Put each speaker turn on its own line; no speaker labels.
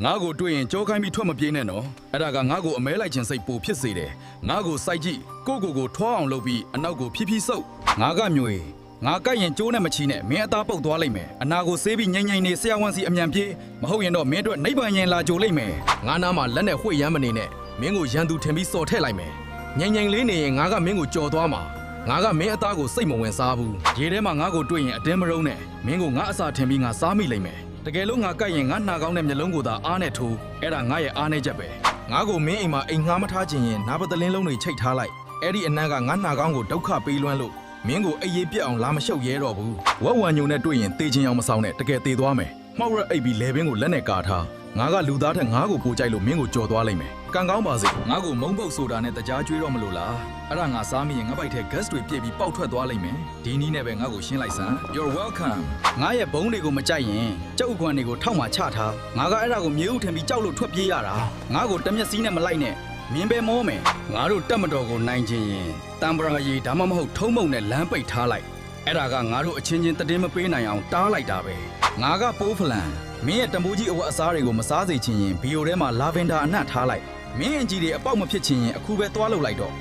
ငါ့ကိုတွေ့ရင်ကြောခိုင်းပြီးထွက်မပြေးနဲ့နော်အဲ့ဒါကငါ့ကိုအမဲလိုက်ခြင်းစိတ်ပိုဖြစ်စေတယ်ငါ့ကိုစိုက်ကြည့်ကိုထွားအောင်လုပ်ပြီးအနောက်ကိုဖြည်းဖြည်းဆုပ်ငါကမျိုးငါကပ်ရင်ကျိုးနဲ့မချီနဲ့မင်းအသားပုတ်သွားလိမ့်မယ်အနာကိုဆေးပြီးငိမ့်ငိမ့်နေဆရာဝန်စီအမြန်ပြေးမဟုတ်ရင်တော့မင်းတို့နိဗ္ဗာန်ရင်လာကြိုလိမ့်မယ်ငါနာမှာလက်နဲ့ဝှေ့ရမ်းမနေနဲ့မင်းကိုရန်သူထင်ပြီးစော်ထည့်လိုက်မယ်ငိမ့်ငိမ့်လေးနေရင်ငါကမင်းကိုကြော်သွားမှာငါကမင်းအသားကိုစိတ်မဝင်စားဘူးရေထဲမှာငါ့ကိုတွေ့ရင်အတင်းမရုံးနဲ့မင်းကိုငါအစာထင်ပြီးငါစားမိလိမ့်မယ်တကယ်လို့ငါကပ်ရင်ငါနှာကောင်းတဲ့မျက်လုံးကိုသာအားနဲ့ထိုးအဲ့ဒါငါရဲ့အားနဲ့ချက်ပဲငါကိုမင်းအိမ်မှာအိမ်ငှားမထားခြင်းရင်နားပတလင်းလုံးတွေချိတ်ထားလိုက်အဲ့ဒီအနံ့ကငါနှာကောင်းကိုဒုက္ခပေးလွှမ်းလို့မင်းကိုအိပ်ရေးပြက်အောင်လာမရှုပ်ရဲတော့ဘူးဝက်ဝံညုံနဲ့တွေ့ရင်တေးချင်းအောင်မဆောင်နဲ့တကယ်တေးသွားမယ်မှောက်ရက်အိပ်ပြီးလေပင်ကိုလက်နဲ့ကာထားငါကလူသားထက်ငါကိုပိုကြိုက်လို့မင်းကိုကြော်သွားလိမ့်မယ်ကံကောင်းပါစေငါကိုမုံပုတ်ဆိုတာနဲ့တကြားကျွေးတော့မလို့လားအဲ့ဒါငါစားမိရင်ငါပိုက်ထဲ gas တွေပြည့်ပြီးပေါက်ထွက်သွားလိမ့်မယ်ဒီနည်းနဲ့ပဲငါကိုရှင်းလိုက်စမ်း You're welcome ငါရဲ့ဘုံတွေကိုမကြိုက်ရင်ကြောက်ခွန်တွေကိုထောက်မှချထားငါကအဲ့ဒါကိုမြေဥထင်ပြီးကြောက်လို့ထွက်ပြေးရတာငါကိုတမျက်စီးနဲ့မလိုက်နဲ့မင်းပဲမောမယ်ငါတို့တက်မတော်ကိုနိုင်ခြင်းရင်တံပရာရီဒါမှမဟုတ်ထုံးမုံနဲ့လမ်းပိတ်ထားလိုက်အဲ့ဒါကငါတို့အချင်းချင်းတည်င်းမပေးနိုင်အောင်တားလိုက်တာပဲငါကပိုးဖလန်မင်းရဲ့တံပိုးကြီးအဝတ်အစားတွေကိုမစားစေချင်ရင်ဘီယိုထဲမှာလာဗင်ဒါအနှံ့ထားလိုက်မင်းအင်ကြီးတွေအပေါက်မဖြစ်ချင်ရင်အခုပဲသွားလုပ်လိုက်တော့